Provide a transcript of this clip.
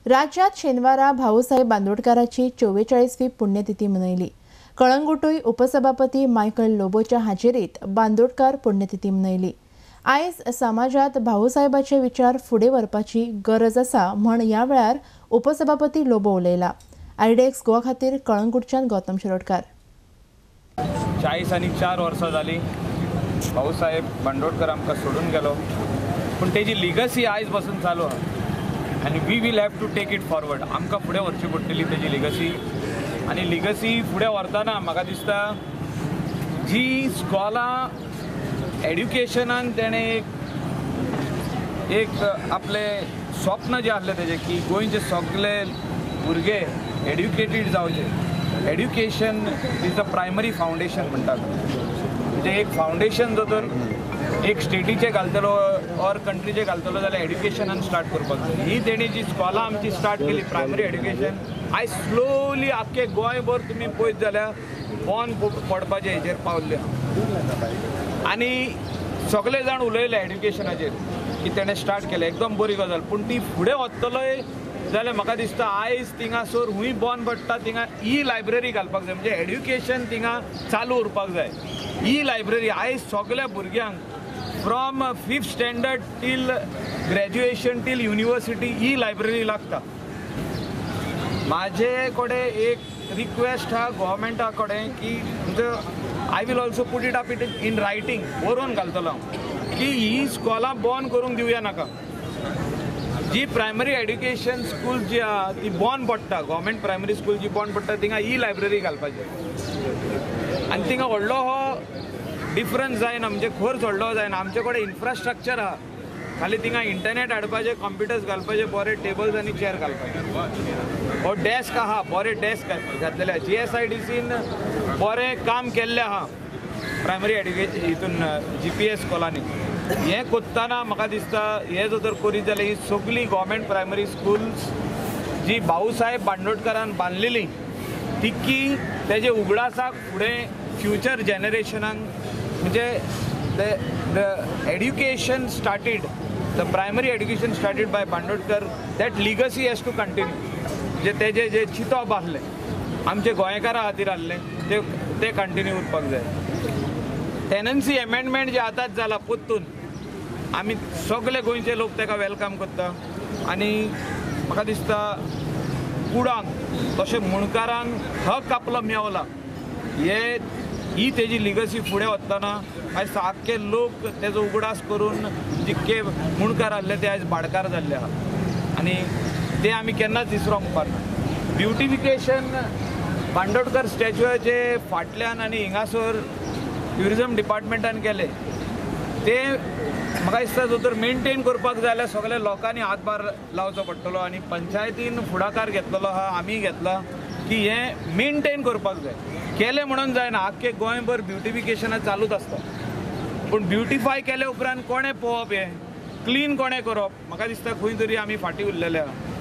राज्यात शेनवारा भाऊसाहेब बांदोडकरांची 44वी पुण्यतिथी मनयली। कळंगुटूय उपसभापती मायकल लोबोच्या हाजेरीत बांदोडकर पुण्यतिथी मनयली। आयज समाजात भाऊसाहेबाचे विचार फुडें व्हरपाची गरज आसा म्हण ह्या वेळार उपसभापती लोबो उलयला। आयडेक्स गोवा खातीर कळंगुटच्यान गौतम शिरोडकार। 40 आनी 4 वर्सां जाली भाऊसाहेब बांदोडकर आमकां सोडून गेलो, पण तेजी लिगसी आयज पासून चालू आहा आनी we will have to take it forward. आमकां फुडें व्हरची पडटली तेजी लिगसी, आनी लिगसी फुडें व्हरतना म्हाका दिसता जी स्कॉलां एड्युकेशनान तेणें एक आपले स्वप्न जे आसले तेजे की गोंयचे सगळे भुरगे एड्युकेटेड जावचे। Education is the primary foundation म्हणटात, म्हणजे एक फावंडेशन जो तर एक स्टेटीचे घालतलो ऑर कंट्रीचे घालतलो जाल्यार एड्युकेशनान स्टार्ट करपाक जाय। ही तेणी जी स्कॉलां आमची स्टार्ट केली प्रायमरी एड्युकेशन, आयज स्लोली आख्खे गोंयभर तुमी पळयत जाल्यार बॉन पडपाचे हेचेर पावल्ले आनी सगळे जाण उलयले एड्युकेशनाचेर की तेणें स्टार्ट केलें, एकदम बरी गजाल। पूण ती फुडें वतलोय जाल्यार म्हाका दिसता आयज थिंगासर हूंय बॉन पडटा थिंगा ई लायब्ररी घालपाक जाय, म्हणजे एड्युकेशन थिंगा चालू उरपाक जाय। ई लायब्ररी आयज सगळ्या भुरग्यांक from 5th standard till graduation till university e library लागता। म्हाजे कडेन एक रिक्वेस्ट हा गव्हर्मेंटा कडेन की म्हणजे I will also put it up in writing, बरोवन घालतलो हांव की ही स्कॉलां बॉन करूंक दिवया नाका। जी प्रायमरी एड्युकेशन स्कूल जी आहा ती बॉन पडटा, गव्हर्मेंट प्रायमरी स्कूल जी बॉन पडटा थिंगा ई लायब्ररी घालपाचें आनी थिंगा व्हडलो हो डिफरन्स जायना, म्हणजे खर्च व्हडलो जायना। आमचे कडेन इन्फ्रास्ट्रक्चर आहा, खाली थिंगा इंटरनेट हाडपाचे, कंप्युटर्स घालपाचे, बरे टेबल्स आनी चेअर घालपाचे, हो डेस्क आहा, बरे डेस्क घातलेले आहा। GSIDCन बरें काम केल्लें आहा प्रायमरी एड्युकेशन हितून GPS स्कॉलांनी। हें कोत्ताना म्हाका दिसता हें जर करीत जाल्यार ही सगळी गव्हर्मेंट प्रायमरी स्कूल्स जी भाऊसाहेब बांदोडकरान बांदलेली तिकी तेजे उगडासाक फुडें फ्युचर जनरेशनाक, म्हणजे the education started, the primary education started by Bandodkar, that legacy has to continue. म्हणजे तेजे जे चिंतप आसलें आमचे गोंयकारां खातीर आसलें ते कंटिन्यू उरपाक जाय। टेनन्सी एमेंडमेंट जे आतांच जाला पोत्तून आमी सगळे गोंयचे लोक तेका वेलकम करता आनी म्हाका दिसता कुडांक तशें मुणकारांक हक आपलो मेवला। ही तेजी लिगसी फुडें वतना आयज सारके लोक तेजो उगडास करून जितके मुणकार आसले ते आयज भाडकार जाल्ले आहा आनी ते आमी केन्नाच विसरोंक पारना। ब्युटिफिकेशन बांदोडकर स्टॅच्यूचे फाटल्यान आनी हिंगासर ट्युरिजम डिपार्टमेंटान केले ते म्हाका दिसता जो तर मेनटेन करपाक जाय जाल्यार सगळ्या लोकांनी हातभार लावचो पडटलो आनी पंचायतीन फुडाकार घेतलेलो आहा, आमी घेतला की हें मेनटेन करपाक जाय। केलें म्हणून जायना, आख्खे गोंयभर ब्युटिफिकेशनां चालूच आसता, पूण ब्युटिफाय केले उपरांत कोणें पळोवप, हें क्लीन कोणें करप, म्हाका दिसता खंय तरी आमी फाटीं उरलेले आहा।